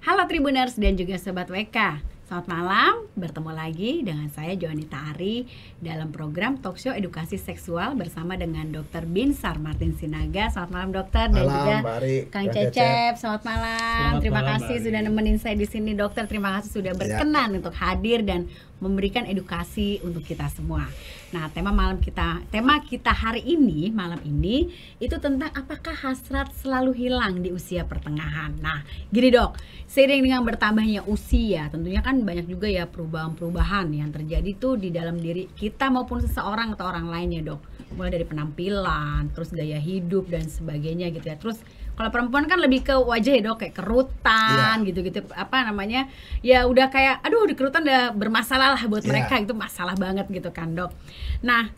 Halo Tribuners dan juga Sobat WK. Selamat malam, bertemu lagi dengan saya Joanita Ari dalam program Talkshow Edukasi Seksual bersama dengan Dr. Binsar Martin Sinaga. Selamat malam dokter, dan juga Kang Cecep. Selamat malam. Terima kasih sudah nemenin saya di sini dokter. Terima kasih sudah berkenan untuk hadir dan memberikan edukasi untuk kita semua. Nah, tema kita hari ini, malam ini itu tentang apakah hasrat selalu hilang di usia pertengahan. Nah, gini dok, seiring dengan bertambahnya usia, tentunya kan banyak juga ya perubahan-perubahan yang terjadi tuh di dalam diri kita maupun seseorang atau orang lainnya dok. Mulai dari penampilan, terus gaya hidup dan sebagainya gitu ya. Terus kalau perempuan kan lebih ke wajah ya dok, kayak kerutan gitu-gitu, ya udah kayak aduh di kerutan udah bermasalah lah buat mereka, itu masalah banget gitu kan dok. Nah,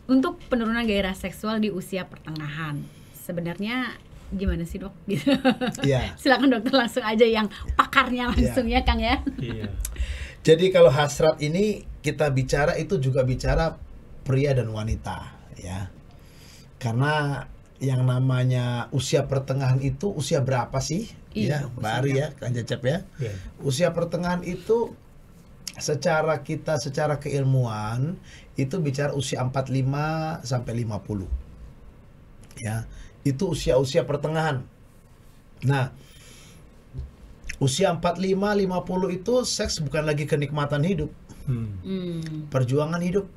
untuk penurunan gairah seksual di usia pertengahan sebenarnya gimana sih dok? Gitu. Silakan dokter langsung aja yang pakarnya langsung ya Kang ya. Jadi kalau hasrat ini kita bicara itu juga bicara pria dan wanita ya, karena yang namanya usia pertengahan itu usia berapa sih? Mbak Ari ya, Kang Cecep ya. Usia pertengahan itu secara keilmuan itu bicara usia 45 sampai 50. Ya, itu usia pertengahan. Nah, usia 45 50 itu seks bukan lagi kenikmatan hidup. Perjuangan hidup.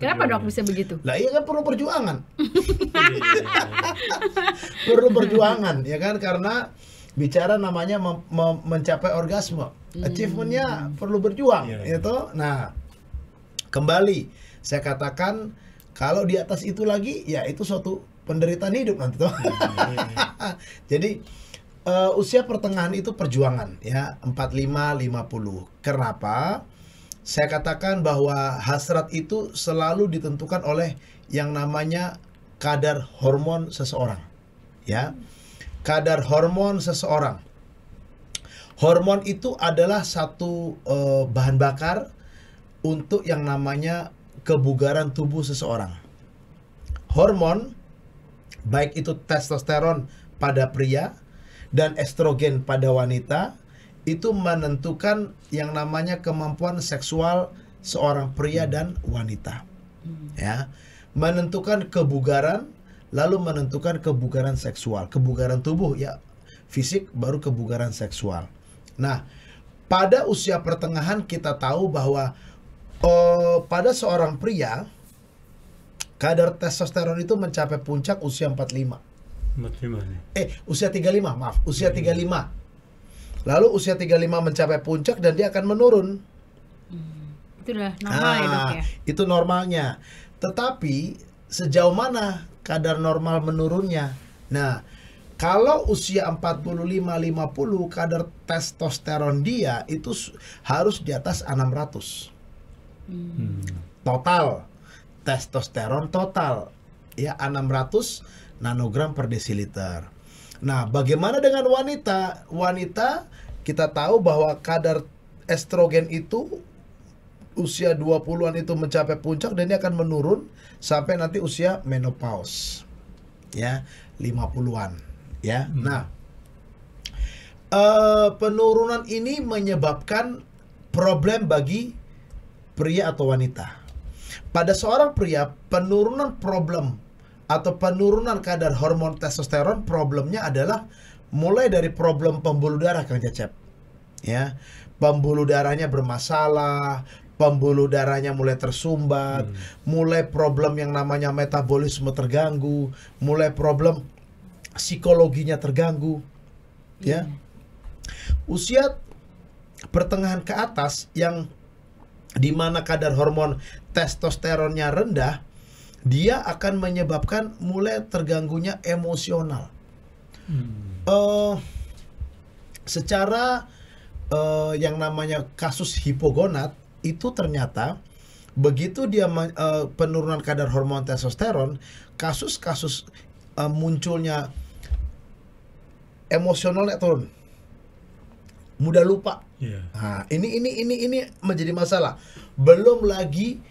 Kenapa dok bisa begitu? Lah iya kan perlu perjuangan. Perlu perjuangan ya kan, karena bicara namanya mencapai orgasme. Achievementnya perlu berjuang gitu. Nah, kembali saya katakan kalau di atas itu lagi ya itu suatu penderitaan hidup nanti tuh. Jadi usia pertengahan itu perjuangan ya, 45 50. Kenapa? Saya katakan bahwa hasrat itu selalu ditentukan oleh yang namanya kadar hormon seseorang. Ya. Kadar hormon seseorang. Hormon itu adalah satu bahan bakar untuk yang namanya kebugaran tubuh seseorang. Hormon baik itu testosteron pada pria dan estrogen pada wanita itu menentukan yang namanya kemampuan seksual seorang pria dan wanita. Ya, menentukan kebugaran, lalu menentukan kebugaran seksual, kebugaran tubuh ya, fisik baru kebugaran seksual. Nah, pada usia pertengahan kita tahu bahwa pada seorang pria kadar testosteron itu mencapai puncak usia 45. Usia 35, maaf, usia 35. Lalu usia 35 mencapai puncak dan dia akan menurun. Itu udah normal ya dok ya? Itu normalnya. Tetapi sejauh mana kadar normal menurunnya? Nah, kalau usia 45-50 kadar testosteron dia itu harus di atas 600. Total testosteron total ya 600 nanogram per desiliter. Nah, bagaimana dengan wanita? Wanita kita tahu bahwa kadar estrogen itu usia 20-an itu mencapai puncak dan dia akan menurun sampai nanti usia menopause. Ya, 50-an, ya. Nah, penurunan ini menyebabkan problem bagi pria atau wanita. Pada seorang pria, penurunan kadar hormon testosteron problemnya adalah mulai dari problem pembuluh darah Kang Cecep. Ya. Pembuluh darahnya bermasalah, pembuluh darahnya mulai tersumbat, mulai problem yang namanya metabolisme terganggu, mulai problem psikologinya terganggu. Ya. Usia pertengahan ke atas yang di mana kadar hormon testosteronnya rendah, dia akan menyebabkan mulai terganggunya emosional. Secara yang namanya kasus hipogonad itu ternyata begitu dia penurunan kadar hormon testosteron, kasus-kasus munculnya emosionalnya turun, mudah lupa. Nah, ini menjadi masalah. Belum lagi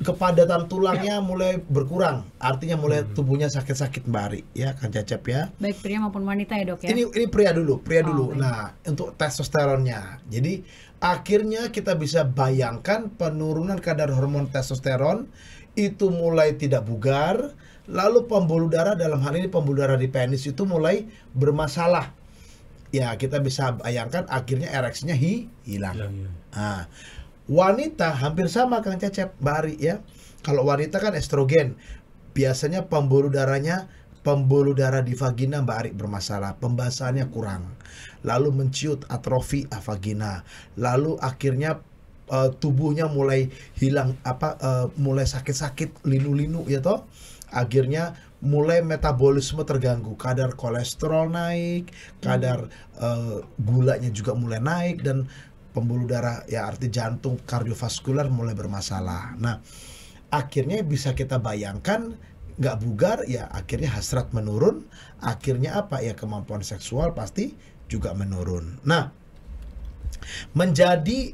kepadatan tulangnya mulai berkurang, artinya mulai tubuhnya sakit-sakit Mbak Ari, ya Kang Cecep ya. Baik pria maupun wanita ya dok ya? Ini pria dulu. baik. Nah, untuk testosteronnya. Jadi akhirnya kita bisa bayangkan penurunan kadar hormon testosteron itu mulai tidak bugar, lalu pembuluh darah, dalam hal ini pembuluh darah di penis itu mulai bermasalah. Ya, kita bisa bayangkan akhirnya ereksinya hilang. Nah, wanita hampir sama Kang Cecep, Mbak Ari ya. Kalau wanita kan estrogen, biasanya pembuluh darah di vagina Mbak Ari bermasalah, pembasahannya kurang, lalu menciut, atrofi vagina, lalu akhirnya tubuhnya mulai hilang mulai sakit-sakit, linu-linu ya toh. Akhirnya mulai metabolisme terganggu, kadar kolesterol naik, kadar gulanya juga mulai naik, dan pembuluh darah ya arti jantung, kardiovaskular mulai bermasalah. Nah, akhirnya bisa kita bayangkan nggak bugar ya, akhirnya hasrat menurun, akhirnya apa ya, kemampuan seksual pasti juga menurun. Nah, menjadi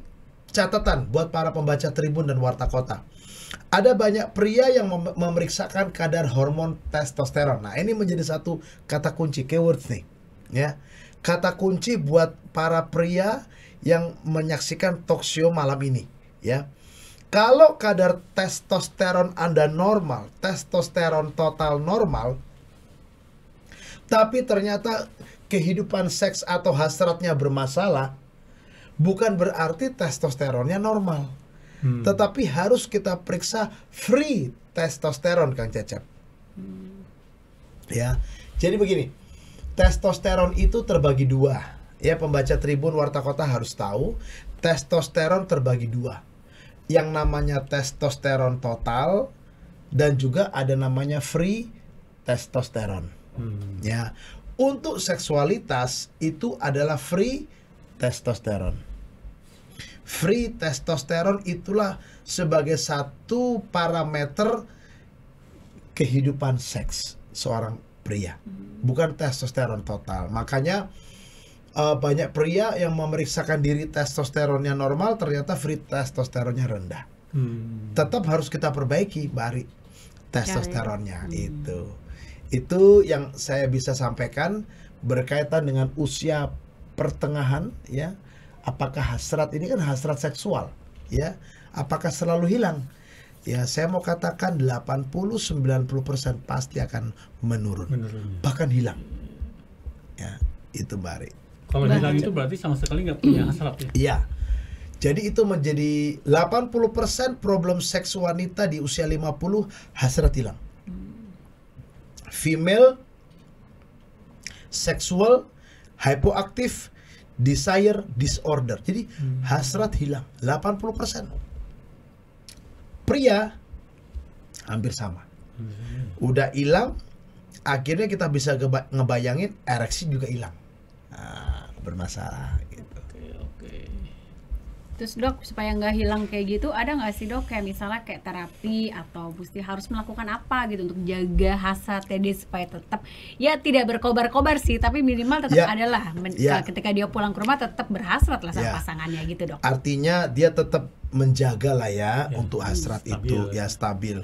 catatan buat para pembaca Tribun dan Warta Kota, ada banyak pria yang memeriksakan kadar hormon testosteron. Nah, ini menjadi satu kata kunci, keywords nih ya, kata kunci buat para pria yang menyaksikan talk show malam ini ya. Kalau kadar testosteron Anda normal, testosteron total normal, tapi ternyata kehidupan seks atau hasratnya bermasalah, bukan berarti testosteronnya normal. Tetapi harus kita periksa free testosteron Kang Cecep. Ya. Jadi begini, testosteron itu terbagi dua. Ya, pembaca Tribun Warta Kota harus tahu, testosteron terbagi dua. Yang namanya testosteron total dan juga ada namanya free testosteron. Ya. Untuk seksualitas itu adalah free testosteron. Free testosteron itulah sebagai satu parameter kehidupan seks seorang pria, bukan testosteron total. Makanya banyak pria yang memeriksakan diri testosteronnya normal, ternyata free testosteronnya rendah. Tetap harus kita perbaiki, Mbak Ari, testosteronnya. Itu yang saya bisa sampaikan berkaitan dengan usia pertengahan ya. Apakah hasrat ini kan hasrat seksual ya, apakah selalu hilang? Ya, saya mau katakan 80-90% pasti akan menurun. Bahkan hilang. Ya, itu Mbak Ari. Kalau hilang itu berarti sama sekali nggak punya hasrat ya? Iya. Jadi itu menjadi 80% problem seks wanita di usia 50 hasrat hilang. Female sexual hypoactive desire disorder. Jadi hasrat hilang 80%. Pria hampir sama. Udah hilang, akhirnya kita bisa ngebayangin ereksi juga hilang. Nah, bermasalah gitu. Terus dok, supaya nggak hilang kayak gitu, ada nggak sih dok kayak misalnya kayak terapi atau mesti harus melakukan apa gitu untuk jaga hasratnya dia supaya tetap ya tidak berkobar-kobar sih, tapi minimal tetap adalah ketika dia pulang ke rumah tetap berhasrat lah sama pasangannya gitu dok. Artinya dia tetap menjaga lah ya untuk hasrat stabil, itu ya stabil.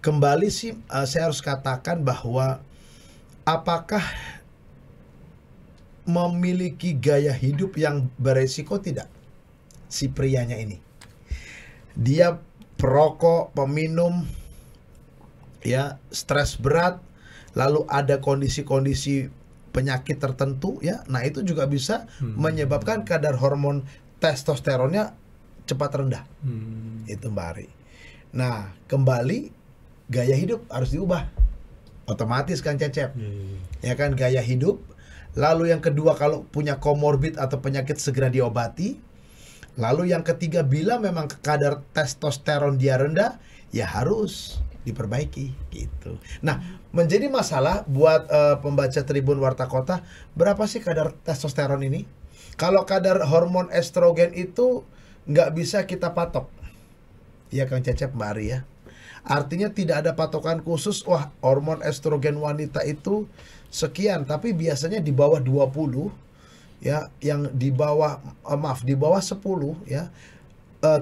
Kembali sih saya harus katakan bahwa apakah memiliki gaya hidup yang beresiko tidak? Si prianya ini, dia perokok, peminum, ya, stres berat, lalu ada kondisi-kondisi penyakit tertentu, ya, nah itu juga bisa menyebabkan kadar hormon testosteronnya cepat rendah, itu Mbak Ari. Nah, kembali gaya hidup harus diubah, otomatis kan Cecep, ya kan, gaya hidup. Lalu yang kedua, kalau punya komorbid atau penyakit segera diobati. Lalu yang ketiga, bila memang kadar testosteron dia rendah, ya harus diperbaiki gitu. Nah, menjadi masalah buat pembaca Tribun Warta Kota, berapa sih kadar testosteron ini? Kalau kadar hormon estrogen itu nggak bisa kita patok. Ya Kang Cecep, Mbak Ari ya. Artinya tidak ada patokan khusus, wah hormon estrogen wanita itu sekian, tapi biasanya di bawah 20 ya, yang di bawah di bawah 10 ya,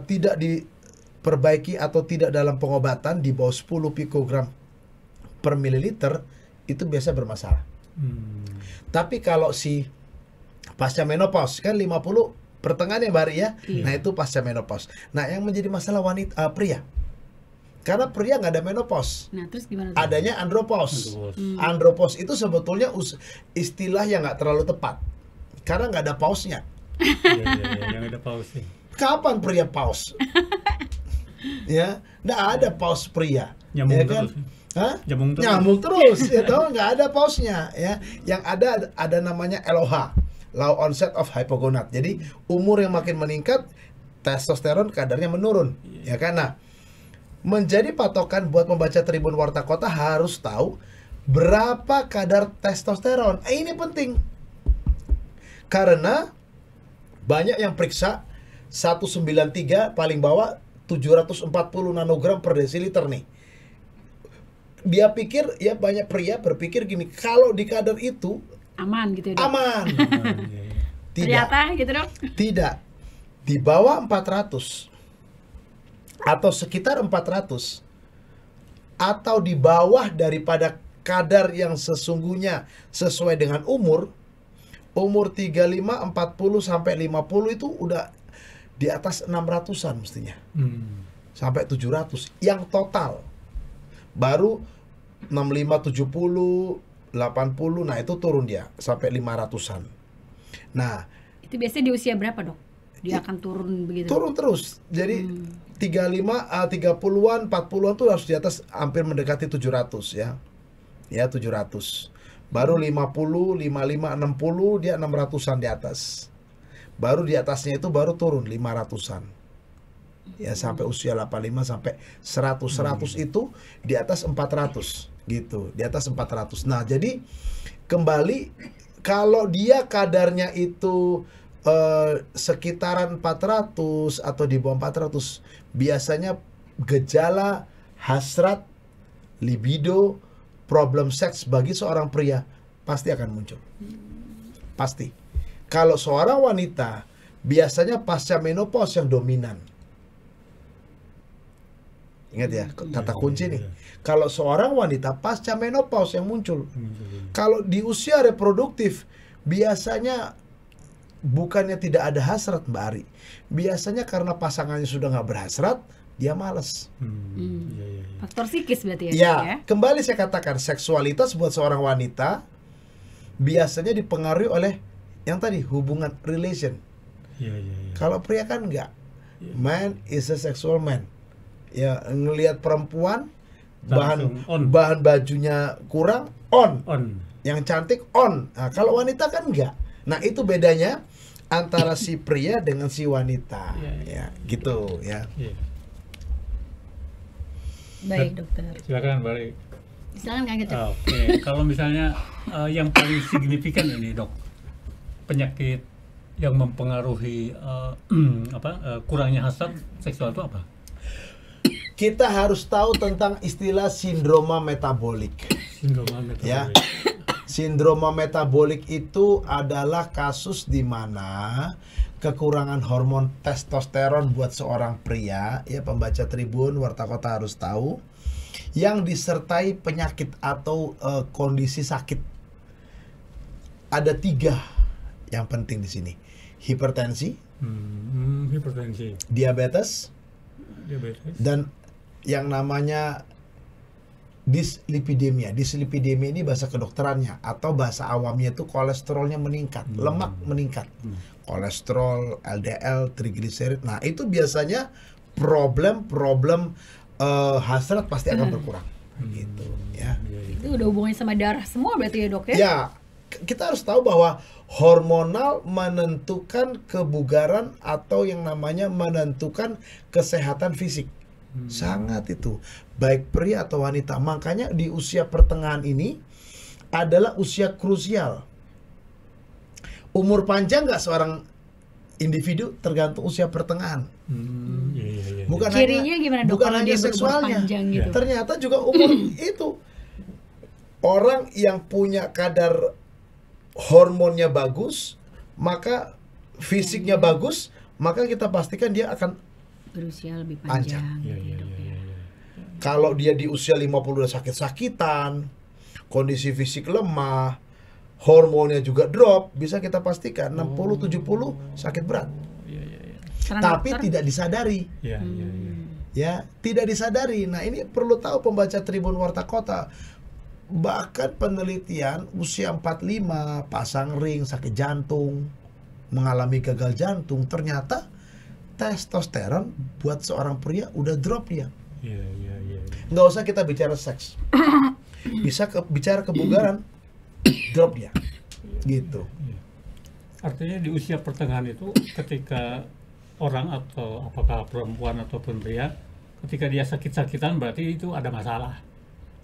tidak diperbaiki atau tidak dalam pengobatan di bawah 10 pikogram per mililiter itu biasa bermasalah. Tapi kalau si pasca menopause kan 50 pertengahan ya Mbak Ari ya. Nah itu pasca menopause. Nah yang menjadi masalah wanita pria. Karena pria nggak ada menopause. Nah, terus gimana tuh? Adanya andropause. Andropause itu sebetulnya istilah yang nggak terlalu tepat. Karena nggak ada pausnya. Yang ada pause. Kapan pria paus? Ya, nggak ada paus pria. Nyambung ya terus. Hah? Nyambung terus. Ya toh, nggak ada pausnya ya. Yang ada namanya LOH, low onset of hypogonad. Jadi umur yang makin meningkat, testosteron kadarnya menurun. Ya kan? Nah, menjadi patokan buat membaca Tribun Warta Kota harus tahu berapa kadar testosteron. Ini penting. Karena banyak yang periksa 193 paling bawah 740 nanogram per desiliter nih. Dia pikir, ya banyak pria berpikir gini, kalau di kadar itu aman gitu ya, Dok? Aman. Tidak. Ternyata gitu, Dok? Tidak. Di bawah 400 atau sekitar 400 atau di bawah daripada kadar yang sesungguhnya sesuai dengan umur 35, 40 sampai 50 itu udah di atas 600-an mestinya. Sampai 700 yang total. Baru 65, 70, 80, nah itu turun dia sampai 500-an. Nah, itu biasanya di usia berapa, Dok? Dia akan turun begitu? Turun terus. Jadi 35, 30-an, 40-an tuh harus di atas hampir mendekati 700 ya. Ya 700. Baru 50, 55, 60 dia 600-an di atas. Baru di atasnya itu baru turun 500-an. Ya sampai usia 85 sampai 100. 100 itu di atas 400 gitu. Di atas 400. Nah, jadi kembali kalau dia kadarnya itu sekitaran 400 atau di bawah 400, biasanya gejala hasrat, libido, problem seks bagi seorang pria pasti akan muncul. Pasti. Kalau seorang wanita biasanya pasca menopause yang dominan. Ingat ya, kata kunci nih. Kalau seorang wanita pasca menopause yang muncul. Kalau di usia reproduktif biasanya bukannya tidak ada hasrat Mbak Ari. Biasanya karena pasangannya sudah nggak berhasrat, dia malas. Faktor psikis berarti ya? Ya, kembali saya katakan seksualitas buat seorang wanita biasanya dipengaruhi oleh yang tadi hubungan relation. Kalau pria kan enggak. Man is a sexual man. Ya ngelihat perempuan bahan bajunya kurang on. Yang cantik on. Nah, kalau wanita kan enggak. Nah, itu bedanya antara si pria dengan si wanita. Ya, gitu ya. Baik, Dokter. Silakan balik. Silakan Kang Gecep. Oke, kalau misalnya yang paling signifikan ini, Dok, penyakit yang mempengaruhi kurangnya hasrat seksual itu apa? Kita harus tahu tentang istilah sindroma metabolik. Sindroma metabolik. Ya. Sindroma metabolik itu adalah kasus di mana kekurangan hormon testosteron buat seorang pria, ya pembaca Tribun Warta Kota harus tahu, yang disertai penyakit atau kondisi sakit. Ada 3 yang penting di sini. Hipertensi, diabetes, dan yang namanya dislipidemia. Dislipidemia ini bahasa kedokterannya atau bahasa awamnya itu kolesterolnya meningkat, lemak meningkat. Kolesterol, LDL, trigliserid. Nah, itu biasanya problem hasrat pasti akan berkurang. Gitu, ya. Itu udah hubungannya sama darah semua berarti ya, Dok ya? Ya, kita harus tahu bahwa hormonal menentukan kebugaran atau yang namanya menentukan kesehatan fisik. Sangat itu, baik pria atau wanita. Makanya di usia pertengahan ini adalah usia krusial. Umur panjang nggak seorang individu tergantung usia pertengahan. Bukan cirinya hanya, gimana, Dok, bukan kalau hanya dia seksualnya. panjang gitu? Ternyata juga umur itu. Orang yang punya kadar hormonnya bagus, maka fisiknya bagus, maka kita pastikan dia akan berusia lebih Panjang. panjang. Iya, iya, Dok, iya, ya. iya. Kalau dia di usia 50 udah sakit-sakitan, kondisi fisik lemah, hormonnya juga drop, bisa kita pastikan 60-70 sakit berat. Iya, iya, iya. Peran Tapi dokter? tidak disadari. Iya, iya, iya. Ya, tidak disadari. Nah, ini perlu tahu pembaca Tribun Warta Kota. Bahkan penelitian usia 45 pasang ring, sakit jantung, mengalami gagal jantung, ternyata testosteron buat seorang pria udah drop dia. Iya, iya, iya. Nggak usah kita bicara seks, bisa bicara kebugaran, drop dia, gitu. Iya. Artinya di usia pertengahan itu ketika orang atau apakah perempuan ataupun pria, ketika dia sakit-sakitan berarti itu ada masalah.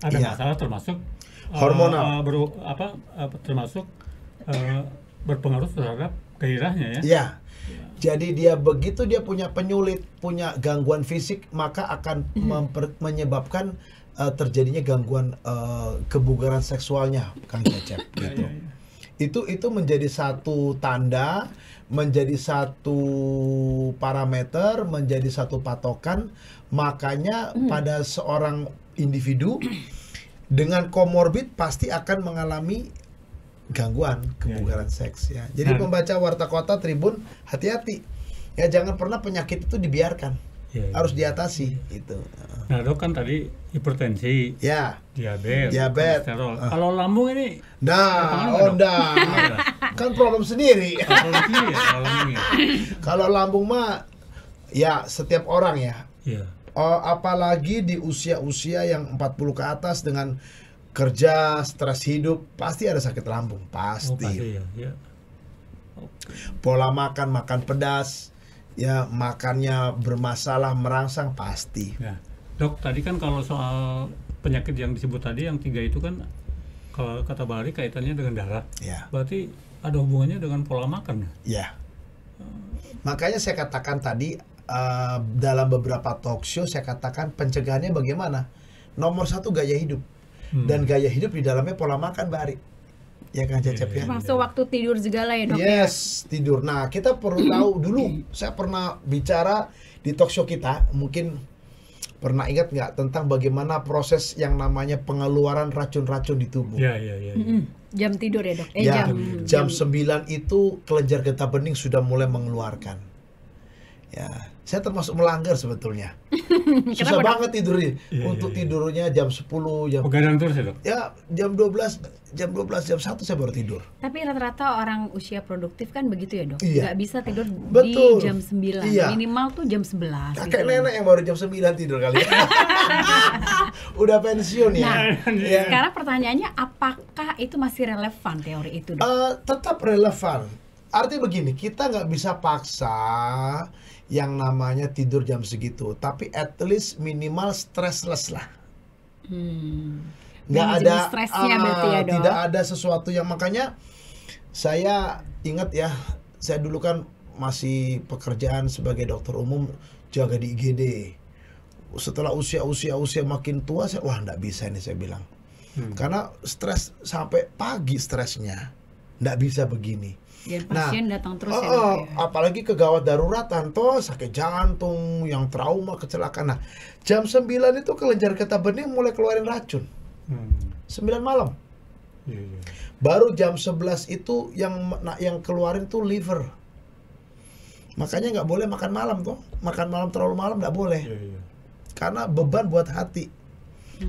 Ada Iya. masalah termasuk Hormonal. termasuk berpengaruh terhadap gairahnya ya. Ya, jadi dia begitu dia punya penyulit, punya gangguan fisik, maka akan menyebabkan terjadinya gangguan kebugaran seksualnya, Kang Cecep. Gitu. Iya, iya. Itu menjadi satu tanda, menjadi satu parameter, menjadi satu patokan. Makanya pada seorang individu dengan komorbid pasti akan mengalami gangguan kebugaran seks ya. Jadi Nah. pembaca Warta Kota Tribun, hati-hati. Ya, jangan pernah penyakit itu dibiarkan. Iya, iya. Harus diatasi gitu. Nah, Dok, kan tadi hipertensi, Ya. diabetes, Diabetes. kolesterol. Kalau lambung ini Nah, Dok? Onda. Kan problem sendiri. kalau lambung ya, kalau lambung ya. Kalau lambung mah ya setiap orang ya. Iya. Apalagi di usia-usia yang 40 ke atas dengan kerja, stres hidup, pasti ada sakit lambung, Oh, pasti. pasti ya. Ya. Pola makan pedas, ya makannya bermasalah, merangsang, pasti. Ya. Dok, tadi kan kalau soal penyakit yang disebut tadi yang 3 itu kan kalau kata Bari kaitannya dengan darah. Ya, Berarti ada hubungannya dengan pola makan. ya. Makanya saya katakan tadi dalam beberapa talk show saya katakan pencegahannya bagaimana. Nomor 1 gaya hidup, dan gaya hidup di dalamnya pola makan, Bari. Ya kan Cecep ya. Termasuk waktu tidur segala ya dok ya. Yes, tidur. Nah, kita perlu tahu dulu. Saya pernah bicara di talk show kita, mungkin pernah ingat nggak tentang bagaimana proses yang namanya pengeluaran racun-racun di tubuh. Iya, iya, iya. Jam tidur ya dok? Ya, jam 9 itu kelenjar getah bening sudah mulai mengeluarkan. Ya, saya termasuk melanggar sebetulnya. Susah Kenapa, Dok? banget tidurnya. Iya, Untuk iya, iya. tidurnya jam 10, jam Begadang terus ya, Dok? ya jam 12, jam 1 saya baru tidur. Tapi rata-rata orang usia produktif kan begitu ya dok? Iya. Nggak bisa tidur Betul. di jam 9, Iya. minimal tuh jam 11 Kakek gitu. nenek yang baru jam 9 tidur kali ya. Udah pensiun ya. Nah, Ya. sekarang pertanyaannya apakah itu masih relevan teori itu dok? Tetap relevan. Artinya begini, kita nggak bisa paksa yang namanya tidur jam segitu, tapi at least minimal stressless lah. Nggak Manajemen ada stresnya berarti ya dok? tidak ada sesuatu yang, makanya saya ingat ya, saya dulu kan masih pekerjaan sebagai dokter umum, jaga di IGD. Setelah usia makin tua, saya wah nggak bisa ini, saya bilang. Karena stres sampai pagi, stresnya nggak bisa begini. Dan pasien datang terus ya dok ya? Apalagi kegawat daruratan, toh sakit jantung, yang trauma, kecelakaan. Nah, jam 9 itu kelenjar getah bening mulai keluarin racun. 9 malam. Iya, iya. Baru jam 11 itu yang keluarin tuh liver. Makanya nggak boleh makan malam tuh. Makan malam terlalu malam nggak boleh. Iya, iya. Karena beban buat hati.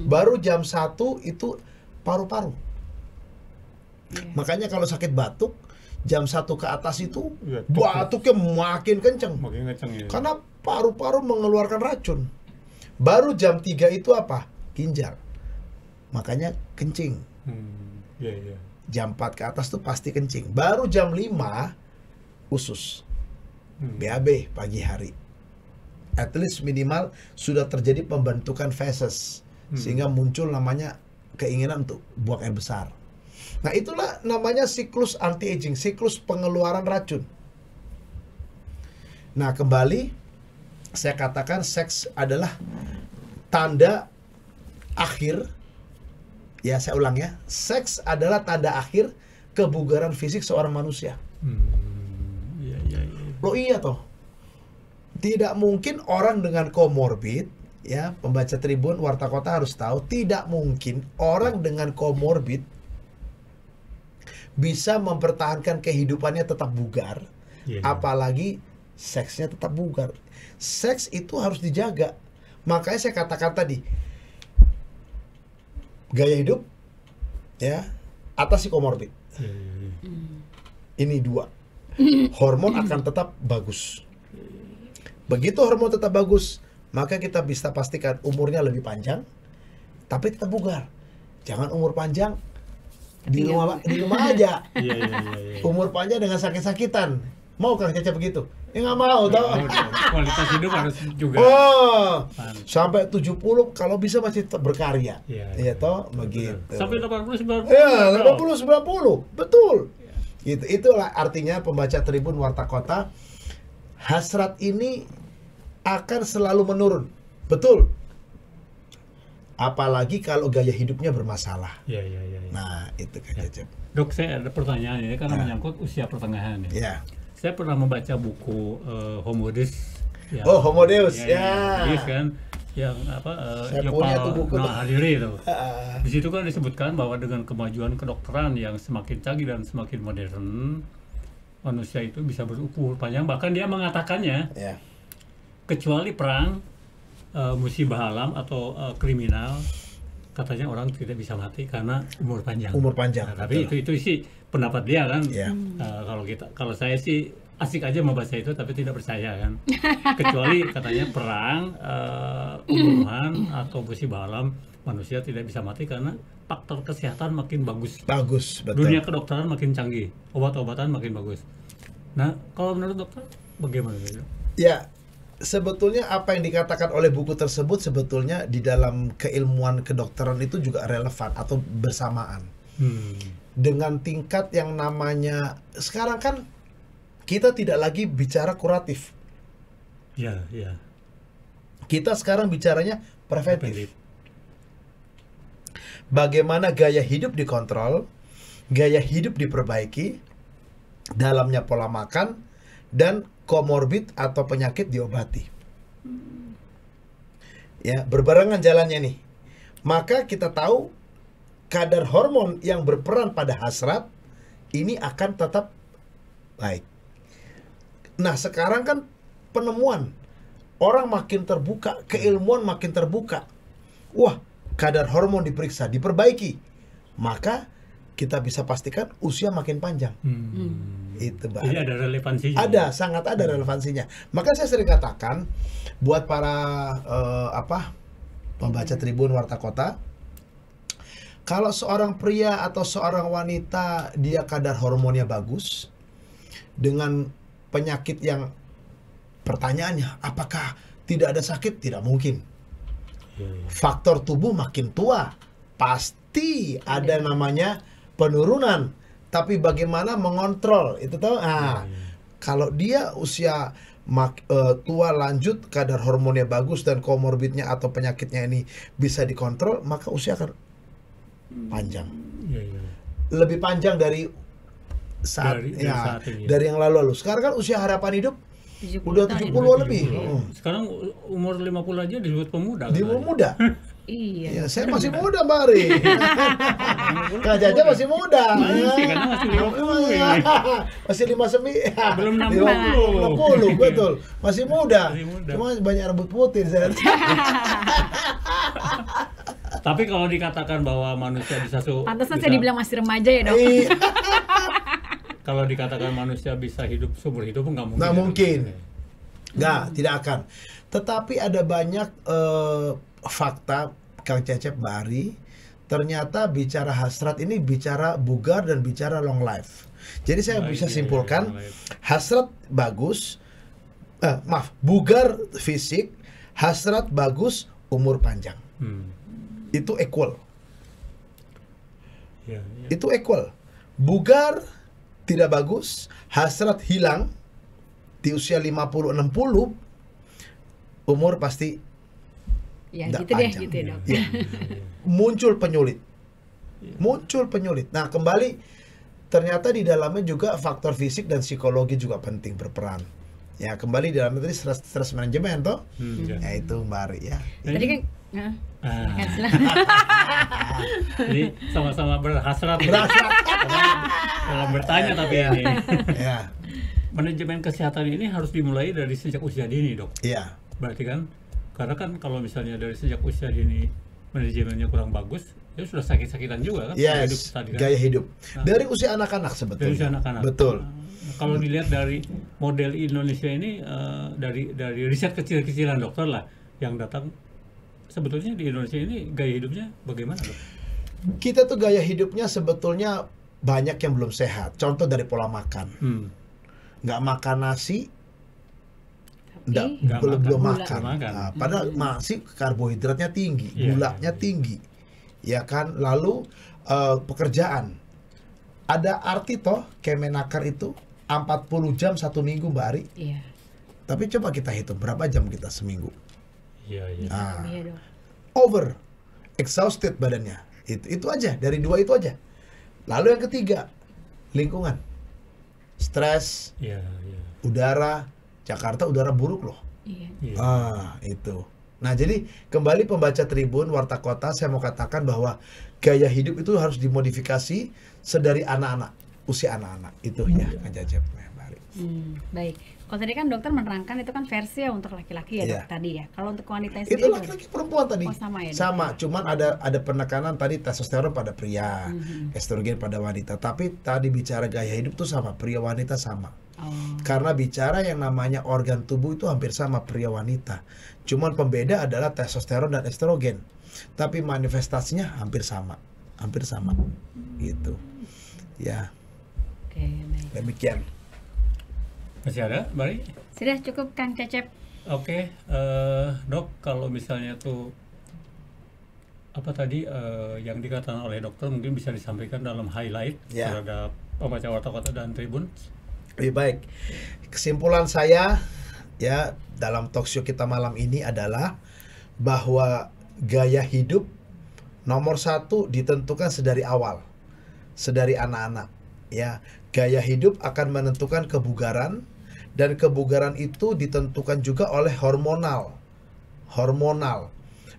Baru jam 1 itu paru-paru. Makanya kalau sakit batuk, jam 1 ke atas itu Iya, batuknya makin kenceng. Makin kencang ya. Karena paru-paru mengeluarkan racun. Baru jam 3 itu apa? Ginjal. Makanya kencing. Iya, iya. Jam 4 ke atas tuh pasti kencing. Baru jam 5 usus. BAB pagi hari. At least minimal sudah terjadi pembentukan feses. Sehingga muncul namanya keinginan untuk buang air besar. Nah, itulah namanya siklus anti-aging, siklus pengeluaran racun. Nah, kembali saya katakan seks adalah tanda akhir. Ya, saya ulang ya. Seks adalah tanda akhir kebugaran fisik seorang manusia. Iya, iya, iya. Loh iya toh. Tidak mungkin orang dengan komorbid, ya, pembaca Tribun Warta Kota harus tahu, tidak mungkin orang dengan komorbid bisa mempertahankan kehidupannya tetap bugar, apalagi seksnya tetap bugar. Seks itu harus dijaga. Makanya saya katakan tadi, gaya hidup, ya, atasi komorbid. Ini dua. Hormon akan tetap bagus. Begitu hormon tetap bagus, maka kita bisa pastikan umurnya lebih panjang, tapi tetap bugar. Jangan umur panjang di rumah aja. Umur panjang dengan sakit-sakitan. Mau Kang Cecep begitu? Ya nggak mau, tau. Kualitas hidup harus juga. Sampai 70 kalau bisa masih tetap berkarya. Iya toh, begitu. Sampai 80 90. Ya, 80 90. Betul. Gitu. Itulah artinya pembaca Tribun Warta Kota. Hasrat ini akan selalu menurun. Betul. Apalagi kalau gaya hidupnya bermasalah. Iya. Nah, itu Kang Cecep. Dok, saya ada pertanyaan ini karena menyangkut usia pertengahan. Ya. Saya pernah membaca buku Homo Deus. Homo Deus. Deus kan, yang apa? Saya punya tuh buku. Hadiri itu. Di situ kan disebutkan bahwa dengan kemajuan kedokteran yang semakin canggih dan semakin modern, manusia itu bisa berumur panjang. Bahkan dia mengatakannya, kecuali perang, musibah alam atau kriminal, katanya orang tidak bisa mati karena umur panjang. Umur panjang. Nah, tapi itu sih pendapat dia kan. Kalau saya sih asik aja membaca itu, tapi tidak percaya kan. Kecuali katanya perang, pembunuhan atau musibah alam, manusia tidak bisa mati karena faktor kesehatan makin bagus. Bagus, betul. Dunia kedokteran makin canggih, obat-obatan makin bagus. Nah, kalau menurut dokter bagaimana itu? Ya, sebetulnya apa yang dikatakan oleh buku tersebut sebetulnya di dalam keilmuan kedokteran itu juga relevan atau bersamaan. Dengan tingkat yang namanya, sekarang kan kita tidak lagi bicara kuratif. Ya. Kita sekarang bicaranya preventif. Bagaimana gaya hidup dikontrol, gaya hidup diperbaiki, dalamnya pola makan, dan komorbid atau penyakit diobati. Ya, berbarengan jalannya nih. Maka kita tahu kadar hormon yang berperan pada hasrat ini akan tetap baik. Nah, sekarang kan penemuan, orang makin terbuka, keilmuan makin terbuka. Wah, kadar hormon diperiksa, diperbaiki, maka kita bisa pastikan usia makin panjang. Itu Mbak. Jadi ada relevansinya. Ada, sangat ada relevansinya. Maka saya sering katakan buat para pembaca Tribun Warta Kota, kalau seorang pria atau seorang wanita dia kadar hormonnya bagus dengan penyakit yang pertanyaannya apakah tidak ada sakit? Tidak mungkin. Faktor tubuh makin tua pasti ada namanya penurunan, tapi bagaimana mengontrol itu tahu? Kalau dia usia tua lanjut, kadar hormonnya bagus dan komorbidnya atau penyakitnya ini bisa dikontrol, maka usia akan panjang. Lebih panjang dari dari yang lalu. Sekarang kan usia harapan hidup udah 70 lebih. Sekarang umur 50 aja disebut pemuda. Disebut muda. Iya. Ya, saya masih muda, Mbak Ari. Kak Jaja masih muda. Karena masih 50. Masih 59. Belum 60, betul. Masih muda. Cuma banyak rambut putih saya. Tapi kalau dikatakan bahwa manusia bisa pantesan saya dibilang masih remaja ya, Dok. Kalau dikatakan manusia bisa hidup seumur hidup nggak mungkin. Nggak mungkin. Nggak, tidak akan. Tetapi ada banyak fakta, Kang Cecep, Mbak Ari, ternyata bicara hasrat ini bicara bugar dan bicara long life. Jadi saya bisa simpulkan hasrat bagus, bugar fisik, hasrat bagus, umur panjang. Itu equal. Itu equal. Bugar tidak bagus, hasrat hilang di usia 50-60, umur pasti gitu panjang. Deh, gitu ya, Dok. Ya. Muncul penyulit. Nah, kembali ternyata di dalamnya juga faktor fisik dan psikologi juga penting berperan. Ya kembali dalam tadi stress management toh. Ya. Ya itu Mbak Ari ya. Tadi kan Jadi sama-sama berhasrat dalam bertanya tapi ini. Ya. Manajemen kesehatan ini harus dimulai dari sejak usia dini, Dok. Iya. Berarti kan, karena kan kalau misalnya dari sejak usia dini manajemennya kurang bagus, ya sudah sakit-sakitan juga kan? Yes, tadi, kan? gaya hidup. Dari usia anak-anak sebetulnya. Dari usia anak-anak. Betul. Kalau dilihat dari model Indonesia ini, dari riset kecil-kecilan dokter lah yang datang, sebetulnya di Indonesia ini gaya hidupnya bagaimana, Dok? Kita tuh gaya hidupnya sebetulnya banyak yang belum sehat. Contoh dari pola makan. Nggak makan nasi, belum makan. Nah, padahal masih karbohidratnya tinggi, gulanya tinggi, ya kan. Lalu pekerjaan, ada arti toh Kemenaker itu 40 jam 1 minggu Mbak Ari. Iya. Tapi coba kita hitung berapa jam kita seminggu. Iya. Nah, Iya, Dok. over, exhausted badannya. Itu aja, dari 2 itu aja. Lalu yang ketiga, lingkungan. Stres, udara, Jakarta udara buruk loh. Iya. Itu. Nah, jadi kembali pembaca Tribun Warta Kota, saya mau katakan bahwa gaya hidup itu harus dimodifikasi sedari anak-anak, usia anak-anak. Itu ya, Kang Cecep. Baik. Kalau tadi kan dokter menerangkan itu kan versi ya untuk laki-laki ya, Dok, tadi ya. Kalau untuk wanita itu sendiri laki-laki perempuan tadi. Oh, sama ya, Dok? Sama, cuman ada penekanan tadi testosteron pada pria, estrogen pada wanita. Tapi tadi bicara gaya hidup tuh sama, pria wanita sama. Karena bicara yang namanya organ tubuh itu hampir sama pria wanita. Cuman pembeda adalah testosteron dan estrogen. Tapi manifestasinya hampir sama. Gitu. Ya. Oke, baik. Demikian. Masih ada, Bari? Sudah cukup Kang Cecep. Oke, Dok, kalau misalnya tuh apa tadi yang dikatakan oleh dokter mungkin bisa disampaikan dalam highlight terhadap pembaca Warta Kota dan Tribun. Lebih baik. Kesimpulan saya ya dalam talkshow kita malam ini adalah bahwa gaya hidup nomor 1 ditentukan sedari awal, sedari anak-anak. Ya, gaya hidup akan menentukan kebugaran, dan kebugaran itu ditentukan juga oleh hormonal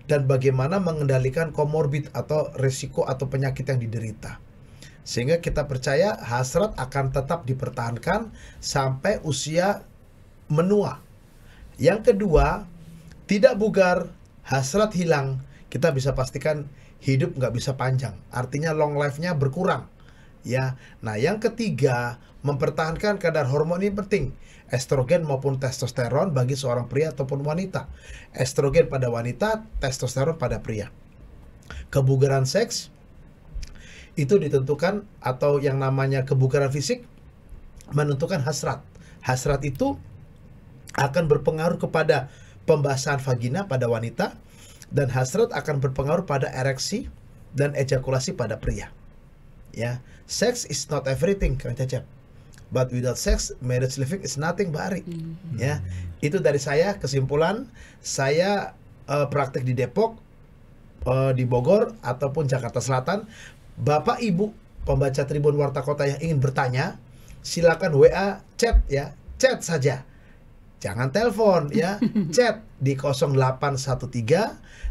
dan bagaimana mengendalikan komorbid atau risiko atau penyakit yang diderita. Sehingga kita percaya hasrat akan tetap dipertahankan sampai usia menua. Yang kedua, tidak bugar, hasrat hilang, kita bisa pastikan hidup nggak bisa panjang. Artinya long life-nya berkurang. Ya, nah yang ketiga, mempertahankan kadar hormon ini penting, estrogen maupun testosteron bagi seorang pria ataupun wanita. Estrogen pada wanita, testosteron pada pria. Kebugaran seks itu ditentukan, atau yang namanya kebugaran fisik menentukan hasrat. Hasrat itu akan berpengaruh kepada pembasahan vagina pada wanita, dan hasrat akan berpengaruh pada ereksi dan ejakulasi pada pria. Ya, sex is not everything, Kang Cecep. But without sex, marriage living is nothing, Bari. Ya, itu dari saya. Kesimpulan, saya praktek di Depok, di Bogor ataupun Jakarta Selatan. Bapak Ibu pembaca Tribun Warta Kota yang ingin bertanya, silakan WA, chat ya, chat saja. Jangan telepon ya, chat di 0813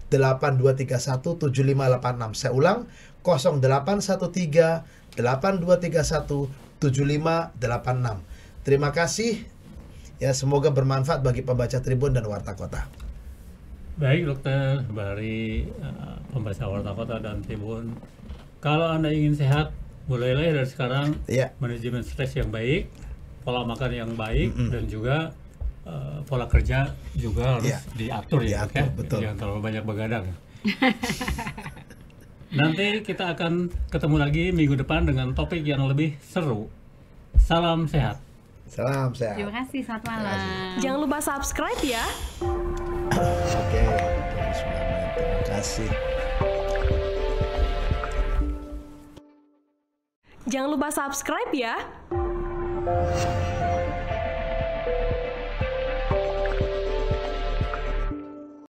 8231 7586. Saya ulang, 0813 8231 7586. Terima kasih. Ya, semoga bermanfaat bagi pembaca Tribun dan Warta Kota. Baik, Dokter Bari, pembaca Warta Kota dan Tribun. Kalau Anda ingin sehat, mulailah dari sekarang manajemen stres yang baik, pola makan yang baik, dan juga pola kerja juga harus diatur ya, betul. Jangan terlalu banyak begadang. Nanti kita akan ketemu lagi minggu depan dengan topik yang lebih seru. Salam sehat. Salam sehat. Terima kasih, selamat malam. Jangan lupa subscribe ya. Oke, terima kasih. Jangan lupa subscribe ya.